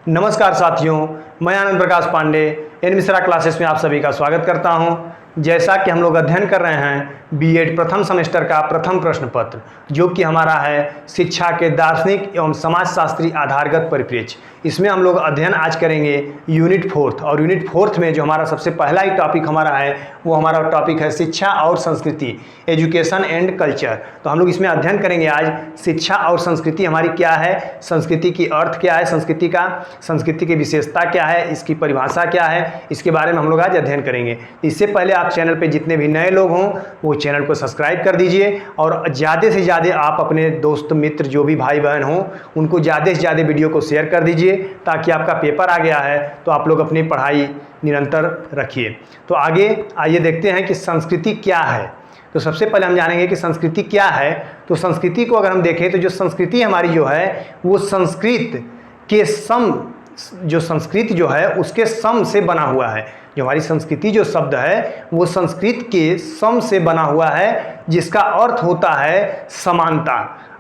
नमस्कार साथियों, मैं आनंद प्रकाश पांडे एन मिश्रा क्लासेस में आप सभी का स्वागत करता हूं। जैसा कि हम लोग अध्ययन कर रहे हैं बीएड प्रथम सेमेस्टर का प्रथम प्रश्न पत्र, जो कि हमारा है शिक्षा के दार्शनिक एवं समाजशास्त्री आधारगत परिप्रेक्ष्य। इसमें हम लोग अध्ययन आज करेंगे यूनिट 4 और यूनिट 4 में जो हमारा सबसे पहला ही टॉपिक हमारा है वो हमारा टॉपिक है शिक्षा और संस्कृति, एजुकेशन एंड कल्चर। तो हम लोग इसमें अध्ययन करेंगे आज शिक्षा और संस्कृति हमारी क्या है, संस्कृति की अर्थ क्या है, संस्कृति की विशेषता क्या है, इसकी परिभाषा क्या है, इसके बारे में हम लोग आज अध्ययन करेंगे। इससे पहले आप चैनल पे जितने भी नए लोग हों वो चैनल को सब्सक्राइब कर दीजिए और ज़्यादा से ज़्यादा आप अपने दोस्त मित्र जो भी भाई बहन हों उनको ज़्यादा से ज़्यादा वीडियो को शेयर कर दीजिए, ताकि आपका पेपर आ गया है तो आप लोग अपनी पढ़ाई निरंतर रखिए। तो आगे आइए देखते हैं कि संस्कृति क्या है। तो सबसे पहले हम जानेंगे कि संस्कृति क्या है। तो संस्कृति को अगर हम देखें तो जो संस्कृति हमारी जो है वो संस्कृत के जो संस्कृत जो है उसके सम से बना हुआ है। जो हमारी संस्कृति जो शब्द है वो संस्कृत के सम से बना हुआ है, जिसका अर्थ होता है समानता।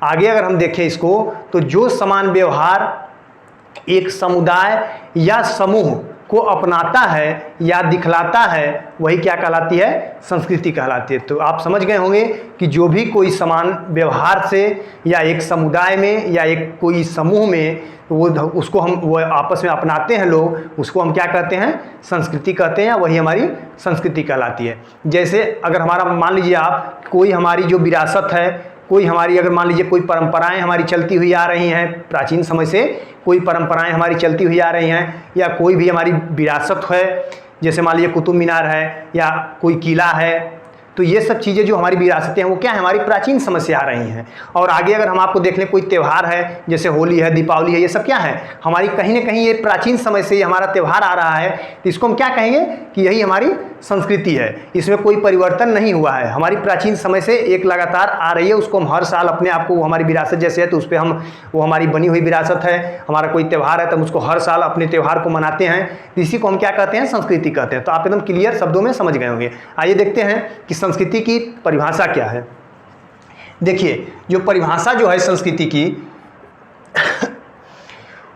आगे अगर हम देखें इसको तो जो समान व्यवहार एक समुदाय या समूह को अपनाता है या दिखलाता है वही क्या कहलाती है, संस्कृति कहलाती है। तो आप समझ गए होंगे कि जो भी कोई समान व्यवहार से या एक समुदाय में या एक कोई समूह में वो आपस में अपनाते हैं लोग, उसको हम क्या कहते हैं, संस्कृति कहते हैं, वही हमारी संस्कृति कहलाती है। जैसे अगर हमारा मान लीजिए आप कोई हमारी जो विरासत है, कोई हमारी अगर मान लीजिए कोई परंपराएं हमारी चलती हुई आ रही हैं, प्राचीन समय से कोई परंपराएं हमारी चलती हुई आ रही हैं, या कोई भी हमारी विरासत है, जैसे मान लीजिए कुतुब मीनार है या कोई किला है, तो ये सब चीज़ें जो हमारी विरासतें हैं वो क्या है, हमारी प्राचीन समय से आ रही हैं। और आगे अगर हम आपको देख लें कोई त्यौहार है, जैसे होली है, दीपावली है, ये सब क्या है, हमारी कहीं ना कहीं ये प्राचीन समय से हमारा त्यौहार आ रहा है, तो इसको हम क्या कहेंगे कि यही हमारी संस्कृति है। इसमें कोई परिवर्तन नहीं हुआ है, हमारी प्राचीन समय से एक लगातार आ रही है। उसको हम हर साल अपने आप को, वो हमारी विरासत जैसे है तो उस पर हम, वो हमारी बनी हुई विरासत है। हमारा कोई त्यौहार है तो हम उसको हर साल अपने त्यौहार को मनाते हैं, तो इसी को हम क्या कहते हैं, संस्कृति कहते हैं। तो आप एकदम क्लियर शब्दों में समझ गए होंगे। आइए देखते हैं कि संस्कृति की परिभाषा क्या है। देखिए जो परिभाषा जो है संस्कृति की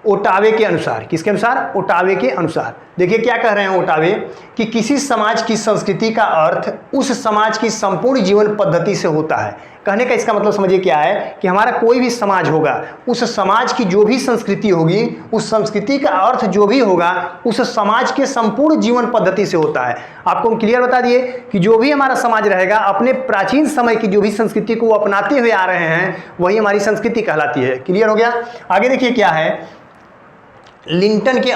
ओटावे के अनुसार, किसके अनुसार, ओटावे के अनुसार, देखिए क्या कह रहे हैं ओटावे कि किसी समाज की संस्कृति का अर्थ उस समाज की संपूर्ण जीवन पद्धति से होता है। कहने का इसका मतलब समझिए क्या है कि हमारा कोई भी समाज होगा, उस समाज की जो भी संस्कृति होगी, उस संस्कृति का अर्थ जो भी होगा उस समाज के संपूर्ण जीवन पद्धति से होता है। आपको हम क्लियर बता दिए कि जो भी हमारा समाज रहेगा अपने प्राचीन समय की जो भी संस्कृति को वो अपनाते हुए आ रहे हैं वही हमारी संस्कृति कहलाती है। क्लियर हो गया। आगे देखिए क्या है, लिंटन के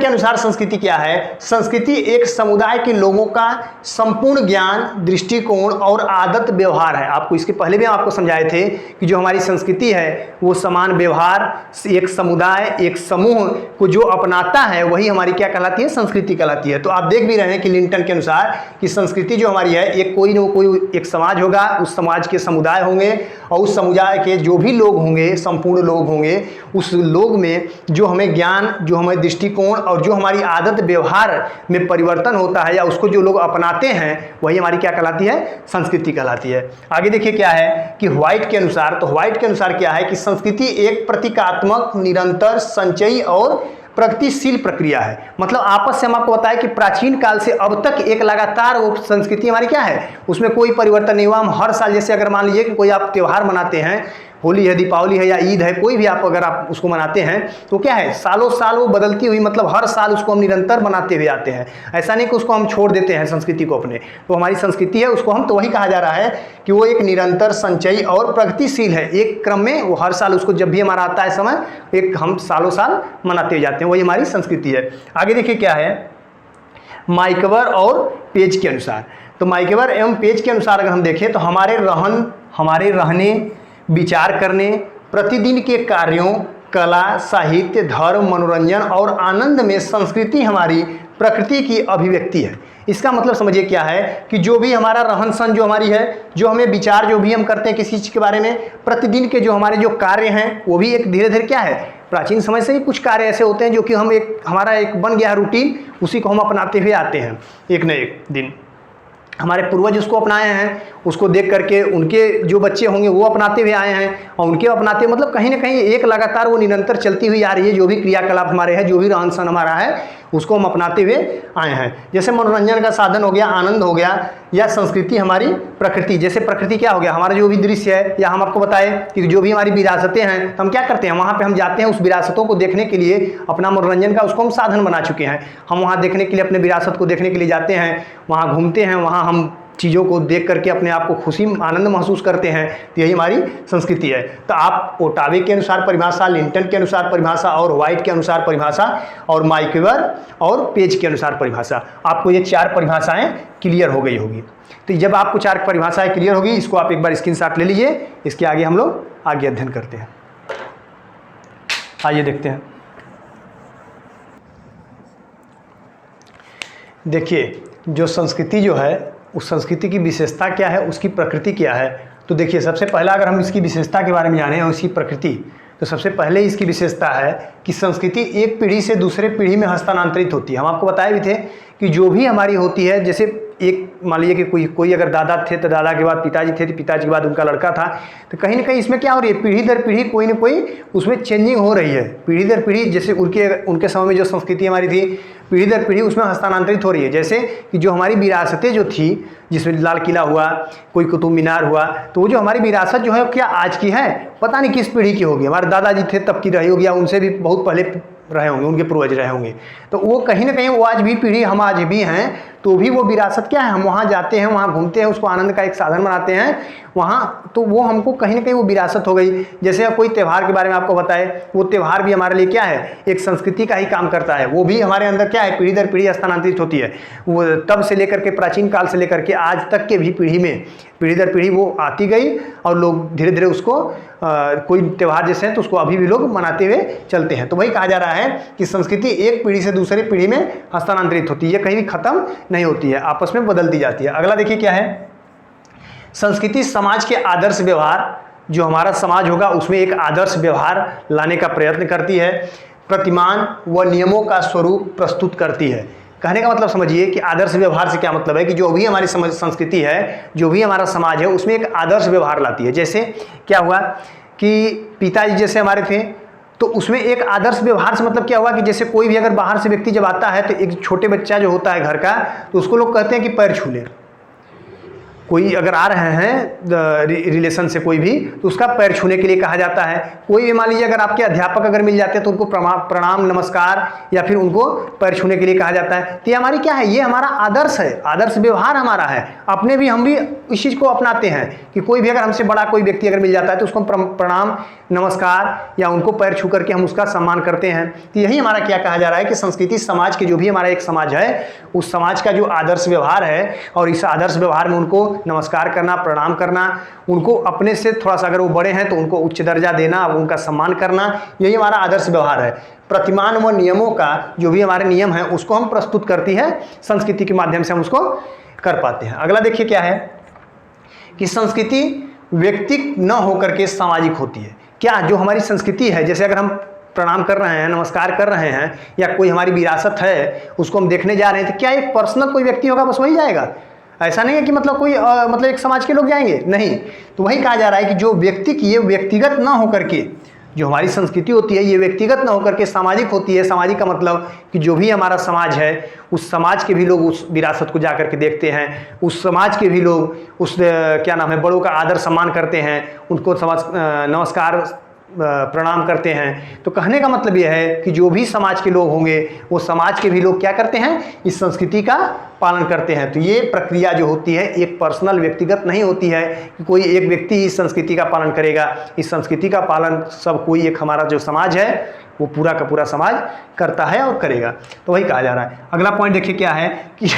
अनुसार संस्कृति क्या है, संस्कृति एक समुदाय के लोगों का संपूर्ण ज्ञान, दृष्टिकोण और आदत व्यवहार है। आपको इसके पहले भी आपको समझाए थे कि जो हमारी संस्कृति है वो समान व्यवहार, एक समुदाय, एक समूह को जो अपनाता है वही हमारी क्या कहलाती है, संस्कृति कहलाती है। तो आप देख भी रहे हैं कि लिंटन के अनुसार कि संस्कृति जो हमारी है एक कोई न कोई एक समाज होगा, उस समाज के समुदाय होंगे और उस समुदाय के जो भी लोग होंगे, संपूर्ण लोग होंगे, उस लोग में जो हमें ज्ञान, जो हमें दृष्टिकोण और जो हमारी आदत व्यवहार में परिवर्तन होता है या उसको जो लोग अपनाते हैं वही हमारी क्या कहलाती है, संस्कृति कहलाती है। आगे देखिए क्या है कि व्हाइट के अनुसार, तो व्हाइट के अनुसार क्या है कि संस्कृति एक प्रतीकात्मक, निरंतर, संचयी और प्रगतिशील प्रक्रिया है। मतलब आपस से हम आपको बताएं कि प्राचीन काल से अब तक एक लगातार वो संस्कृति हमारी क्या है, उसमें कोई परिवर्तन नहीं हुआ। हम हर साल, जैसे अगर मान लीजिए कि कोई आप त्यौहार मनाते हैं, होली है, दीपावली है या ईद है, कोई भी आप अगर आप उसको मनाते हैं तो क्या है, सालों साल वो बदलती हुई, मतलब हर साल उसको हम निरंतर मनाते हुए आते हैं। ऐसा नहीं कि उसको हम छोड़ देते हैं संस्कृति को अपने, तो हमारी संस्कृति है उसको हम, तो वही कहा जा रहा है कि वो एक निरंतर, संचयी और प्रगतिशील है। एक क्रम में वो हर साल उसको जब भी हमारा आता है समय, एक हम सालों साल मनाते हुए जाते हैं, वही हमारी संस्कृति है। आगे देखिए क्या है, माइकवर और पेज के अनुसार, तो माइकवर एवं पेज के अनुसार अगर हम देखें तो हमारे रहने, विचार करने, प्रतिदिन के कार्यों, कला, साहित्य, धर्म, मनोरंजन और आनंद में संस्कृति हमारी प्रकृति की अभिव्यक्ति है। इसका मतलब समझिए क्या है कि जो भी हमारा रहन सहन जो हमारी है, जो हमें विचार जो भी हम करते हैं किसी चीज़ के बारे में, प्रतिदिन के जो हमारे जो कार्य हैं वो भी एक धीरे धीरे क्या है, प्राचीन समय से ही कुछ कार्य ऐसे होते हैं जो कि हम हमारा एक बन गया है रूटीन, उसी को हम अपनाते हुए आते हैं एक न एक दिन। हमारे पूर्वज उसको अपनाए हैं, उसको देख करके उनके जो बच्चे होंगे वो अपनाते हुए आए हैं, और उनके अपनाते मतलब कहीं ना कहीं एक लगातार वो निरंतर चलती हुई आ रही है। जो भी क्रियाकलाप हमारे हैं, जो भी रहन सहन हमारा है, उसको हम अपनाते हुए आए हैं। जैसे मनोरंजन का साधन हो गया, आनंद हो गया, या संस्कृति हमारी प्रकृति। जैसे प्रकृति क्या हो गया, हमारा जो भी दृश्य है, या हम आपको बताएं कि जो भी हमारी विरासतें हैं, तो हम क्या करते हैं, वहाँ पे हम जाते हैं उस विरासतों को देखने के लिए, अपना मनोरंजन का उसको हम साधन बना चुके हैं। हम वहाँ देखने के लिए, अपने विरासत को देखने के लिए जाते हैं, वहाँ घूमते हैं, वहाँ हम चीज़ों को देख करके अपने आप को खुशी आनंद महसूस करते हैं। तो यही हमारी संस्कृति है। तो आप ओटावे के अनुसार परिभाषा, लिंटन के अनुसार परिभाषा, और वाइट के अनुसार परिभाषा, और माइकवेर और पेज के अनुसार परिभाषा, आपको ये 4 परिभाषाएं क्लियर हो गई होगी। तो जब आपको 4 परिभाषाएं क्लियर होगी, इसको आप एक बार स्क्रीनशॉट ले लीजिए। इसके आगे हम लोग आगे अध्ययन करते हैं। आइए देखते हैं। देखिए, जो संस्कृति जो है, उस संस्कृति की विशेषता क्या है, उसकी प्रकृति क्या है। तो देखिए, सबसे पहला अगर हम इसकी विशेषता के बारे में जानें और इसकी प्रकृति, तो सबसे पहले इसकी विशेषता है कि संस्कृति एक पीढ़ी से दूसरे पीढ़ी में हस्तांतरित होती है। हम आपको बताए भी थे कि जो भी हमारी होती है, जैसे एक मान लीजिए कि कोई अगर दादा थे तो दादा के बाद पिताजी थे, तो पिताजी के बाद उनका लड़का था, तो कहीं ना कहीं इसमें क्या हो रही है, पीढ़ी दर पीढ़ी कोई ना कोई उसमें चेंजिंग हो रही है। पीढ़ी दर पीढ़ी, जैसे उनके समय में जो संस्कृति हमारी थी, पीढ़ी दर पीढ़ी उसमें हस्तांतरित हो रही है। जैसे कि जो हमारी विरासतें जो थी, जिसमें लाल किला हुआ, कोई कुतुब मीनार हुआ, तो वो जो हमारी विरासत जो है, क्या आज की है, पता नहीं किस पीढ़ी की होगी। हमारे दादाजी थे तब की रही होगी, या उनसे भी बहुत पहले रहे होंगे, उनके पूर्वज रहे होंगे। तो वो कहीं ना कहीं वो आज भी पीढ़ी, हम आज भी हैं, तो भी वो विरासत क्या है, हम वहाँ जाते हैं, वहाँ घूमते हैं, उसको आनंद का एक साधन बनाते हैं वहाँ, तो वो हमको कहीं ना कहीं वो विरासत हो गई। जैसे कोई त्यौहार के बारे में आपको बताए, वो त्यौहार भी हमारे लिए क्या है, एक संस्कृति का ही काम करता है। वो भी हमारे अंदर क्या है, पीढ़ी दर पीढ़ी हस्तांतरित होती है। वो तब से लेकर के, प्राचीन काल से लेकर के आज तक के भी पीढ़ी में, पीढ़ी दर पीढ़ी वो आती गई, और लोग धीरे धीरे उसको कोई त्यौहार जैसे है तो उसको अभी भी लोग मनाते हुए चलते हैं। तो वही कहा जा रहा है कि संस्कृति एक पीढ़ी से दूसरी पीढ़ी में हस्तांतरित होती है, ये कहीं भी खत्म नहीं होती है, आपस में बदलती जाती है। अगला देखिए क्या है, संस्कृति समाज के आदर्श व्यवहार, जो हमारा समाज होगा उसमें एक आदर्श व्यवहार लाने का प्रयत्न करती है, प्रतिमान व नियमों का स्वरूप प्रस्तुत करती है। कहने का मतलब समझिए कि आदर्श व्यवहार से क्या मतलब है, कि जो भी हमारी संस्कृति है, जो भी हमारा समाज है, उसमें एक आदर्श व्यवहार लाती है। जैसे क्या हुआ कि पिताजी जैसे हमारे थे, तो उसमें एक आदर्श व्यवहार से मतलब क्या हुआ कि जैसे कोई भी अगर बाहर से व्यक्ति जब आता है, तो एक छोटे बच्चा जो होता है घर का, तो उसको लोग कहते हैं कि पैर छू ले। कोई अगर आ रहे हैं रिलेशन से कोई भी, तो उसका पैर छूने के लिए कहा जाता है। कोई भी मान लीजिए अगर आपके अध्यापक अगर मिल जाते हैं, तो उनको प्रणाम नमस्कार, या फिर उनको पैर छूने के लिए कहा जाता है। तो ये हमारी क्या है, ये हमारा आदर्श है, आदर्श व्यवहार हमारा है। अपने भी हम भी इस चीज़ को अपनाते हैं कि कोई भी अगर हमसे बड़ा कोई व्यक्ति अगर मिल जाता है, तो उसको प्रणाम नमस्कार या उनको पैर छू करके हम उसका सम्मान करते हैं। तो यही हमारा क्या कहा जा रहा है कि संस्कृति समाज के, जो भी हमारा एक समाज है, उस समाज का जो आदर्श व्यवहार है, और इस आदर्श व्यवहार में उनको नमस्कार करना, प्रणाम करना, उनको अपने से थोड़ा सा अगर वो बड़े हैं तो उनको उच्च दर्जा देना, उनका सम्मान करना, यही हमारा आदर्श व्यवहार है। प्रतिमान व नियमों का, जो भी हमारे नियम हैं, उसको हम प्रस्तुत करती है संस्कृति के माध्यम से, हम उसको कर पाते हैं। अगला देखिए क्या है कि संस्कृति व्यक्तिक न होकर के सामाजिक होती है। क्या जो हमारी संस्कृति है, जैसे अगर हम प्रणाम कर रहे हैं, नमस्कार कर रहे हैं, या कोई हमारी विरासत है उसको हम देखने जा रहे हैं, तो क्या एक पर्सनल कोई व्यक्ति होगा बस वही जाएगा? ऐसा नहीं है कि मतलब कोई मतलब एक समाज के लोग जाएंगे, नहीं। तो वही कहा जा रहा है कि जो व्यक्ति की, ये व्यक्तिगत ना होकर के, जो हमारी संस्कृति होती है, ये व्यक्तिगत ना होकर के सामाजिक होती है। सामाजिक का मतलब कि जो भी हमारा समाज है, उस समाज के भी लोग उस विरासत को जा करके देखते हैं, उस समाज के भी लोग उस क्या नाम है, बड़ों का आदर सम्मान करते हैं, उनको नमस्कार प्रणाम करते हैं। तो कहने का मतलब यह है कि जो भी समाज के लोग होंगे, वो समाज के भी लोग क्या करते हैं, इस संस्कृति का पालन करते हैं। तो ये प्रक्रिया जो होती है, एक पर्सनल व्यक्तिगत नहीं होती है कि कोई एक व्यक्ति इस संस्कृति का पालन करेगा। इस संस्कृति का पालन सब कोई, एक हमारा जो समाज है, वो पूरा का पूरा समाज करता है और करेगा। तो वही कहा जा रहा है। अगला पॉइंट देखिए क्या है कि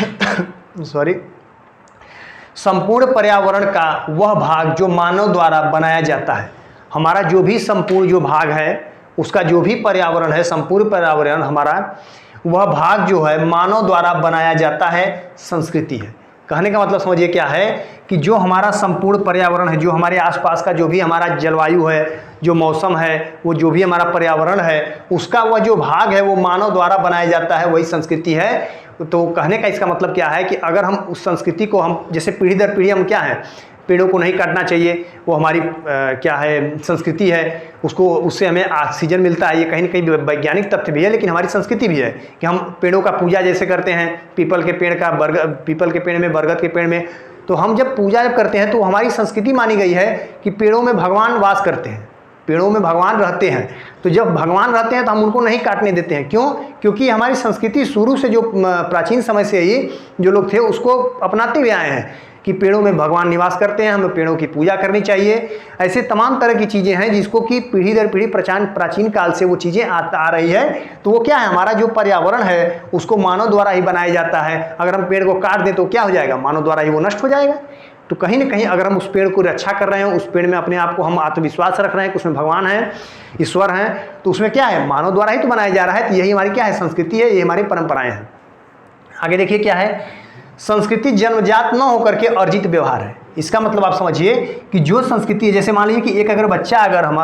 संपूर्ण पर्यावरण का वह भाग जो मानव द्वारा बनाया जाता है। हमारा जो भी संपूर्ण जो भाग है, उसका जो भी पर्यावरण है, संपूर्ण पर्यावरण हमारा, वह भाग जो है मानव द्वारा बनाया जाता है, संस्कृति है। कहने का मतलब समझिए क्या है कि जो हमारा संपूर्ण पर्यावरण है, जो हमारे आसपास का जो भी हमारा जलवायु है, जो मौसम है, वो जो भी हमारा पर्यावरण है, उसका वह जो भाग है वो मानव द्वारा बनाया जाता है, वही संस्कृति है। तो कहने का इसका मतलब क्या है कि अगर हम उस संस्कृति को हम जैसे पीढ़ी दर पीढ़ी हम क्या है, पेड़ों को नहीं काटना चाहिए, वो हमारी क्या है संस्कृति है, उसको उससे हमें ऑक्सीजन मिलता है, ये कहीं ना कहीं वैज्ञानिक तथ्य भी है, लेकिन हमारी संस्कृति भी है कि हम पेड़ों का पूजा जैसे करते हैं, पीपल के पेड़ का पीपल के पेड़ में, बरगद के पेड़ में, तो हम जब पूजा करते हैं तो हमारी संस्कृति मानी गई है कि पेड़ों में भगवान वास करते हैं, पेड़ों में भगवान रहते हैं। तो जब भगवान रहते हैं तो हम उनको नहीं काटने देते हैं। क्यों? क्योंकि हमारी संस्कृति शुरू से जो प्राचीन समय से ही जो लोग थे उसको अपनाते हुए आए हैं कि पेड़ों में भगवान निवास करते हैं, हमें पेड़ों की पूजा करनी चाहिए। ऐसे तमाम तरह की चीज़ें हैं जिसको कि पीढ़ी दर पीढ़ी प्राचीन काल से वो चीज़ें आ रही है। तो वो क्या है, हमारा जो पर्यावरण है उसको मानव द्वारा ही बनाया जाता है। अगर हम पेड़ को काट दें तो क्या हो जाएगा, मानव द्वारा ही वो नष्ट हो जाएगा। तो कहीं ना कहीं अगर हम उस पेड़ को रक्षा कर रहे हैं, उस पेड़ में अपने आप को हम आत्मविश्वास रख रहे हैं कि उसमें भगवान है, ईश्वर हैं, तो उसमें क्या है, मानव द्वारा ही तो बनाया जा रहा है। तो यही हमारी क्या है, संस्कृति है, ये हमारी परंपराएं हैं। आगे देखिए क्या है, संस्कृति जन्मजात न होकर के अर्जित व्यवहार है। इसका मतलब आप समझिए कि जो संस्कृति है, जैसे मान लीजिए कि एक अगर बच्चा अगर हम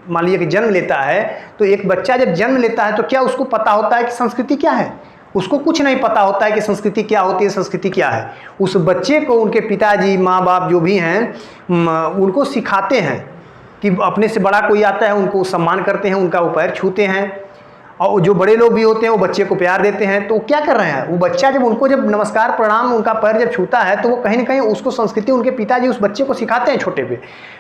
मान लीजिए कि जन्म लेता है, तो एक बच्चा जब जन्म लेता है तो क्या उसको पता होता है कि संस्कृति क्या है? उसको कुछ नहीं पता होता है कि संस्कृति क्या होती है, संस्कृति क्या है। उस बच्चे को उनके पिताजी, माँ बाप जो भी हैं उनको सिखाते हैं कि अपने से बड़ा कोई आता है उनको सम्मान करते हैं, उनका वो पैर छूते हैं, और जो बड़े लोग भी होते हैं वो बच्चे को प्यार देते हैं। तो क्या कर रहे हैं, वो बच्चा जब उनको जब नमस्कार प्रणाम उनका पैर जब छूता है तो वो कहीं ना कहीं उसको संस्कृति उनके पिताजी उस बच्चे को सिखाते हैं छोटे पे।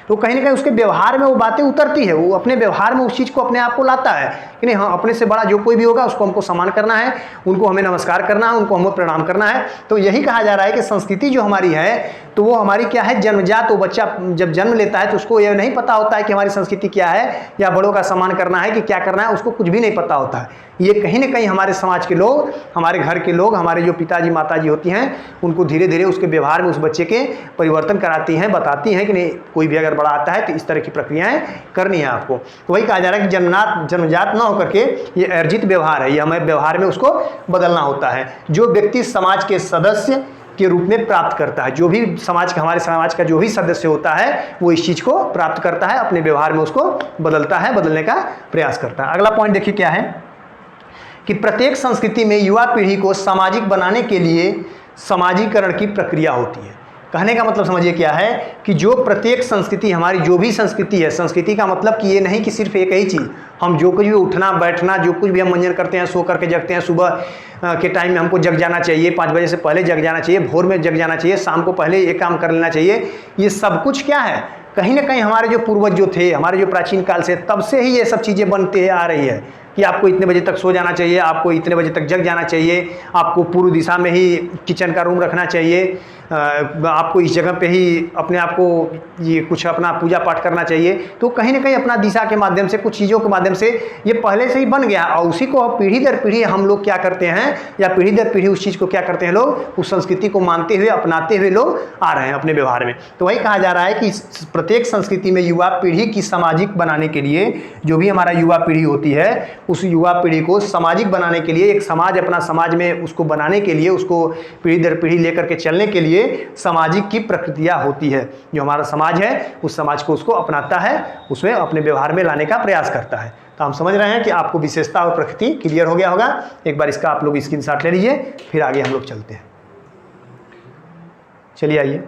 तो कहीं ना कहीं उसके व्यवहार में वो बातें उतरती है, वो अपने व्यवहार में उस चीज़ को अपने आप को लाता है कि नहीं, हाँ अपने से बड़ा जो कोई भी होगा उसको हमको सम्मान करना है, उनको हमें नमस्कार करना है, उनको हमें प्रणाम करना है। तो यही कहा जा रहा है कि संस्कृति जो हमारी है तो वो हमारी क्या है, जन्मजात। वो बच्चा जब जन्म लेता है तो उसको यह नहीं पता होता है कि हमारी संस्कृति क्या है या बड़ों का सम्मान करना है कि क्या करना है, उसको कुछ भी नहीं पता होता है। ये कहीं ना कहीं हमारे समाज के लोग, हमारे घर के लोग, हमारे जो पिताजी माताजी होती हैं उनको धीरे धीरे उसके व्यवहार में उस बच्चे के परिवर्तन कराती हैं, बताती हैं कि नहीं, कोई भी अगर बड़ा आता है तो इस तरह की प्रक्रियाएं करनी है आपको। तो वही कहा जा रहा है कि जन्मजात ना होकर के ये अर्जित व्यवहार है, ये हमें व्यवहार में उसको बदलना होता है। जो व्यक्ति समाज के सदस्य के रूप में प्राप्त करता है, जो भी समाज का, हमारे समाज का जो भी सदस्य होता है वो इस चीज़ को प्राप्त करता है, अपने व्यवहार में उसको बदलता है, बदलने का प्रयास करता है। अगला पॉइंट देखिए क्या है कि प्रत्येक संस्कृति में युवा पीढ़ी को सामाजिक बनाने के लिए समाजीकरण की प्रक्रिया होती है। कहने का मतलब समझिए क्या है कि जो प्रत्येक संस्कृति, हमारी जो भी संस्कृति है, संस्कृति का मतलब कि ये नहीं कि सिर्फ एक ही चीज़, हम जो कुछ भी उठना बैठना, जो कुछ भी हम मंजन करते हैं, सो करके जगते हैं, सुबह के टाइम में हमको जग जाना चाहिए, 5 बजे से पहले जग जाना चाहिए, भोर में जग जाना चाहिए, शाम को पहले ये काम कर लेना चाहिए, ये सब कुछ क्या है, कहीं ना कहीं हमारे जो पूर्वज जो थे, हमारे जो प्राचीन काल से, तब से ही ये सब चीज़ें बनते आ रही है कि आपको इतने बजे तक सो जाना चाहिए, आपको इतने बजे तक जग जाना चाहिए, आपको पूर्व दिशा में ही किचन का रूम रखना चाहिए, आपको इस जगह पे ही अपने आप को ये कुछ अपना पूजा पाठ करना चाहिए। तो कहीं ना कहीं अपना दिशा के माध्यम से, कुछ चीज़ों के माध्यम से ये पहले से ही बन गया, और उसी को पीढ़ी दर पीढ़ी हम लोग क्या करते हैं, या पीढ़ी दर पीढ़ी उस चीज़ को क्या करते हैं, लोग उस संस्कृति को मानते हुए, अपनाते हुए लोग आ रहे हैं अपने व्यवहार में। तो वही कहा जा रहा है कि प्रत्येक संस्कृति में युवा पीढ़ी की सामाजिक बनाने के लिए, जो भी हमारा युवा पीढ़ी होती है, उस युवा पीढ़ी को सामाजिक बनाने के लिए, एक समाज, अपना समाज में उसको बनाने के लिए, उसको पीढ़ी दर पीढ़ी लेकर के चलने के लिए सामाजिक की प्रक्रिया होती है। जो हमारा समाज है उस समाज को उसको अपनाता है, उसमें अपने व्यवहार में लाने का प्रयास करता है। तो हम समझ रहे हैं कि आपको विशेषता और प्रकृति क्लियर हो गया होगा। एक बार इसका आप लोग स्क्रीनशॉट ले लीजिए, फिर आगे हम लोग चलते हैं। चलिए आइए,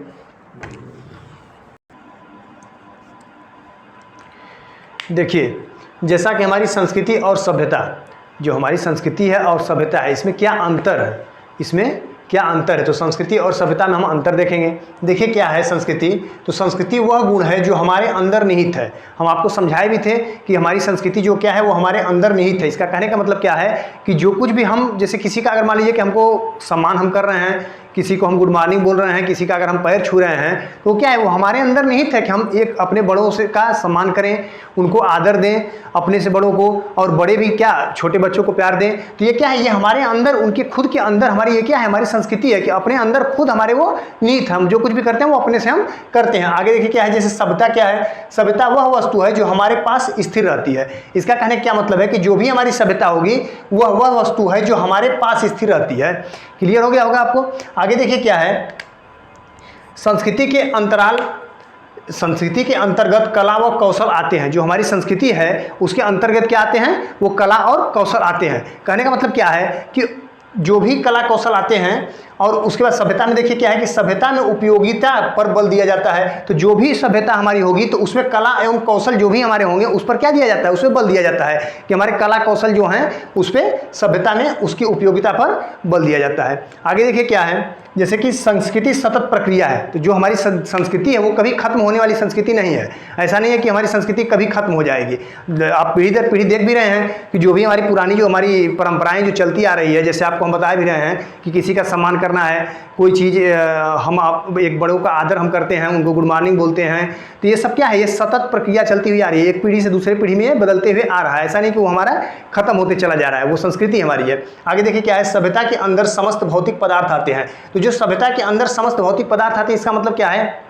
देखिए जैसा कि हमारी संस्कृति और सभ्यता, जो हमारी संस्कृति है और सभ्यता है, इसमें क्या अंतर है, इसमें क्या अंतर है। तो संस्कृति और सभ्यता में हम अंतर देखेंगे। देखिए क्या है संस्कृति, तो संस्कृति वह गुण है जो हमारे अंदर निहित है। हम आपको समझाए भी थे कि हमारी संस्कृति जो क्या है वो हमारे अंदर निहित है। इसका कहने का मतलब क्या है कि जो कुछ भी हम, जैसे किसी का अगर मान लीजिए कि हमको सम्मान हम कर रहे हैं, किसी को हम गुड मॉर्निंग बोल रहे हैं, किसी का अगर हम पैर छू रहे हैं, तो क्या है, वो हमारे अंदर निहित है कि हम एक अपने बड़ों से का सम्मान करें, उनको आदर दें, अपने से बड़ों को, और बड़े भी क्या, छोटे बच्चों को प्यार दें। तो ये क्या है, ये हमारे अंदर, उनके खुद के अंदर हमारी ये क्या है, हमारी संस्कृति है कि अपने अंदर खुद हमारे वो निहित है। हम जो कुछ भी करते हैं वो अपने से हम करते हैं। आगे देखिए क्या है, जैसे सभ्यता क्या है, सभ्यता वह वस्तु है जो हमारे पास स्थिर रहती है। इसका कहने का क्या मतलब है कि जो भी हमारी सभ्यता होगी वह वस्तु है जो हमारे पास स्थिर रहती है। क्लियर हो गया होगा आपको। आगे देखिए क्या है, संस्कृति के अंतर्गत कला व कौशल आते हैं। जो हमारी संस्कृति है उसके अंतर्गत क्या आते हैं, वो कला और कौशल आते हैं। कहने का मतलब क्या है कि जो भी कला कौशल आते हैं, और उसके बाद सभ्यता में देखिए क्या है कि सभ्यता में उपयोगिता पर बल दिया जाता है। तो जो भी सभ्यता हमारी होगी तो उसमें कला एवं कौशल जो भी हमारे होंगे उस पर क्या दिया जाता है, उसमें बल दिया जाता है कि हमारे कला कौशल जो हैं उस पर सभ्यता में उसकी उपयोगिता पर बल दिया जाता है। आगे देखिए क्या है, जैसे कि संस्कृति सतत प्रक्रिया है। तो जो हमारी संस्कृति है वो कभी खत्म होने वाली संस्कृति नहीं है। ऐसा नहीं है कि हमारी संस्कृति कभी खत्म हो जाएगी। आप पीढ़ी दर पीढ़ी देख भी रहे हैं कि जो भी हमारी पुरानी जो हमारी परंपराएं जो चलती आ रही है, जैसे आपको हम बता भी रहे हैं कि किसी का सम्मान करना है, कोई चीज़ हम एक बड़ों का आदर हम करते हैं, उनको गुड मॉर्निंग बोलते हैं। तो ये सब क्या है, ये सतत प्रक्रिया चलती हुई आ रही है, एक पीढ़ी से दूसरे पीढ़ी में बदलते हुए आ रहा है। ऐसा नहीं कि वो हमारा खत्म होते चला जा रहा है, वो संस्कृति हमारी है। आगे देखिए क्या है, सभ्यता के अंदर समस्त भौतिक पदार्थ आते हैं। तो जो सभ्यता के अंदर समस्त भौतिक पदार्थ आते हैं, इसका मतलब क्या है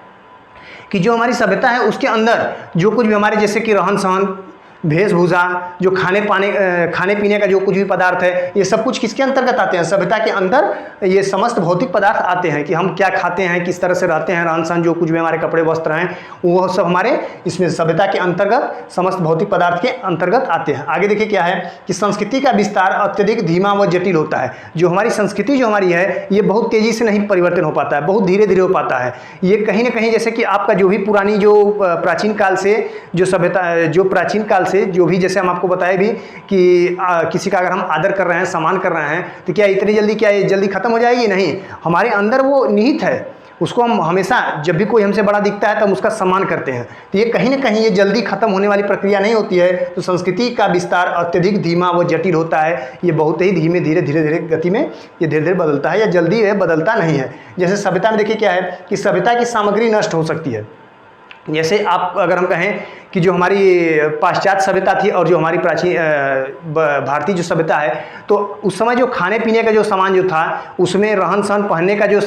कि जो हमारी सभ्यता है उसके अंदर जो कुछ भी हमारे, जैसे कि रहन सहन, वेशभूषा, जो खाने पीने का जो कुछ भी पदार्थ है, ये सब कुछ किसके अंतर्गत आते हैं, सभ्यता के अंदर ये समस्त भौतिक पदार्थ आते हैं कि हम क्या खाते हैं, किस तरह से रहते हैं, रहन सहन, जो कुछ भी हमारे कपड़े वस्त्र हैं, वो सब हमारे इसमें सभ्यता के अंतर्गत समस्त भौतिक पदार्थ के अंतर्गत आते हैं। आगे देखिए क्या है कि संस्कृति का विस्तार अत्यधिक धीमा व जटिल होता है। जो हमारी संस्कृति जो हमारी है ये बहुत तेज़ी से नहीं परिवर्तन हो पाता है, बहुत धीरे धीरे हो पाता है। ये कहीं ना कहीं जैसे कि आपका जो भी पुरानी जो प्राचीन काल से जो सभ्यता, जो प्राचीन काल से जो भी, जैसे हम आपको बताए भी कि किसी का अगर हम आदर कर रहे हैं, सम्मान कर रहे हैं, तो क्या इतनी जल्दी, क्या ये जल्दी खत्म हो जाएगी? नहीं, हमारे अंदर वो निहित है, उसको हम हमेशा जब भी कोई हमसे बड़ा दिखता है तो हम उसका सम्मान करते हैं। तो ये कहीं ना कहीं ये जल्दी खत्म होने वाली प्रक्रिया नहीं होती है। तो संस्कृति का विस्तार अत्यधिक धीमा व जटिल होता है, ये बहुत ही धीमे धीरे गति में ये धीरे धीरे बदलता है, या जल्दी है बदलता नहीं है। जैसे सभ्यता में देखिए क्या है कि सभ्यता की सामग्री नष्ट हो सकती है। जैसे आप अगर हम कहें कि जो हमारी पाश्चात्य सभ्यता थी और जो हमारी प्राचीन भारतीय जो सभ्यता है, तो उस समय जो खाने पीने का जो सामान जो था, उसमें रहन सहन, पहनने का जो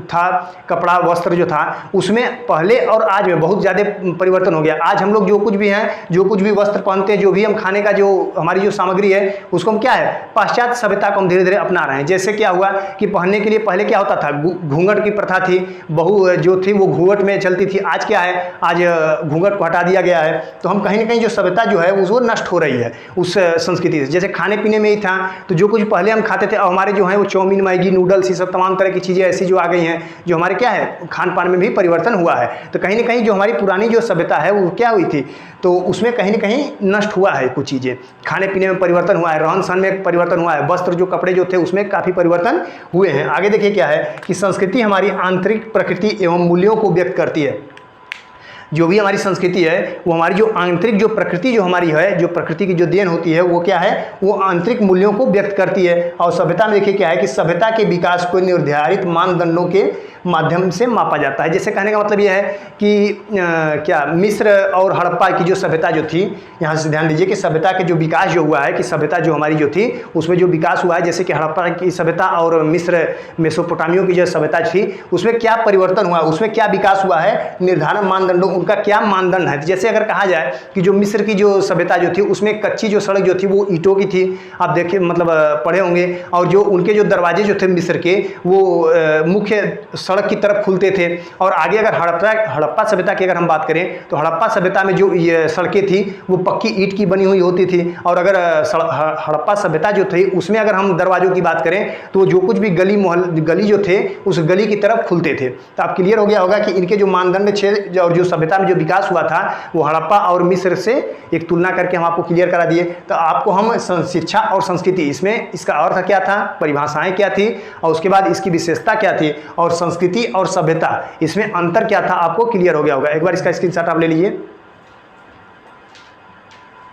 था, कपड़ा वस्त्र जो था, उसमें पहले और आज में बहुत ज़्यादा परिवर्तन हो गया। आज हम लोग जो कुछ भी हैं, जो कुछ भी वस्त्र पहनते हैं, जो भी हम खाने का जो हमारी जो सामग्री है, उसको हम क्या है, पाश्चात्य सभ्यता को हम धीरे धीरे अपना रहे हैं। जैसे क्या हुआ कि पहनने के लिए पहले क्या होता था, घूंघट की प्रथा थी, बहू जो थी वो घूंघट में चलती थी। आज क्या है, आज घूंघट हटा दिया गया है। तो हम कहीं ना कहीं जो सभ्यता जो है वो नष्ट हो रही है उस संस्कृति से। जैसे खाने पीने में ही था, तो जो कुछ पहले हम खाते थे, और हमारे जो है वो चाउमीन, मैगी, नूडल्स, ये सब तमाम तरह की चीज़ें ऐसी जो आ गई हैं, जो हमारे क्या है खान पान में भी परिवर्तन हुआ है। तो कहीं ना कहीं जो हमारी पुरानी जो सभ्यता है वो क्या हुई थी, तो उसमें कहीं ना कहीं नष्ट हुआ है कुछ चीज़ें। खाने पीने में परिवर्तन हुआ है, रहन सहन में परिवर्तन हुआ है, वस्त्र जो कपड़े जो थे उसमें काफ़ी परिवर्तन हुए हैं। आगे देखिए क्या है कि संस्कृति हमारी आंतरिक प्रकृति एवं मूल्यों को व्यक्त करती है। जो भी हमारी संस्कृति है वो हमारी जो आंतरिक जो प्रकृति जो हमारी है, जो प्रकृति की जो देन होती है, वो क्या है, वो आंतरिक मूल्यों को व्यक्त करती है। और सभ्यता में देखिए क्या है कि सभ्यता के विकास को निर्धारित मानदंडों के माध्यम से मापा जाता है। जैसे कहने का मतलब यह है कि क्या मिस्र और हड़प्पा की जो सभ्यता जो थी, यहाँ से ध्यान दीजिए कि सभ्यता के जो विकास जो हुआ है, कि सभ्यता जो हमारी जो थी उसमें जो विकास हुआ है, जैसे कि हड़प्पा की सभ्यता और मिस्र मेसोपोटामियों की जो सभ्यता थी उसमें क्या परिवर्तन हुआ, उसमें क्या विकास हुआ है, निर्धारण मानदंडों, उनका क्या मानदंड है। जैसे अगर कहा जाए कि जो मिस्र की जो सभ्यता जो थी उसमें कच्ची जो सड़क जो थी वो ईंटों की थी, आप देखिए मतलब पढ़े होंगे, और जो उनके जो दरवाजे जो थे मिस्र के वो मुख्य सड़क की तरफ खुलते थे। और आगे अगर हड़प्पा सभ्यता की अगर हम बात करें तो हड़प्पा सभ्यता में जो ये सड़कें थी वो पक्की ईंट की बनी हुई होती थी। और अगर हड़प्पा सभ्यता जो थी उसमें अगर हम दरवाजों की बात करें तो जो कुछ भी गली जो थे उस गली की तरफ खुलते थे। तो आप क्लियर हो गया होगा कि इनके जो मानदंड थे और जो सभ्यता में जो विकास हुआ था वो हड़प्पा और मिस्र से एक तुलना करके हम आपको क्लियर करा दिए। तो आपको हम शिक्षा और संस्कृति, इसमें इसका अर्थ क्या था, परिभाषाएं क्या थी, और उसके बाद इसकी विशेषता क्या थी, और संस्कृति और सभ्यता इसमें अंतर क्या था, आपको क्लियर हो गया होगा। एक बार इसका स्क्रीनशॉट आप ले लीजिए।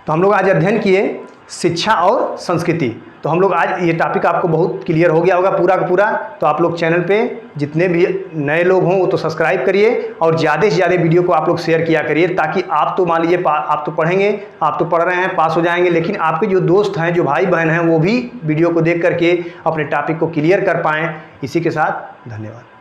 तो हम लोग आज अध्ययन किए शिक्षा और संस्कृति। तो हम लोग आज ये टॉपिक आपको बहुत क्लियर हो गया होगा पूरा का पूरा। तो आप लोग चैनल पे जितने भी नए लोग हों वो तो सब्सक्राइब करिए, और ज़्यादा से ज़्यादा वीडियो को आप लोग शेयर किया करिए, ताकि आप तो मान लीजिए आप तो पढ़ेंगे, आप तो पढ़ रहे हैं, पास हो जाएंगे, लेकिन आपके जो दोस्त हैं, जो भाई बहन हैं, वो भी वीडियो को देख करके अपने टॉपिक को क्लियर कर पाएँ। इसी के साथ धन्यवाद।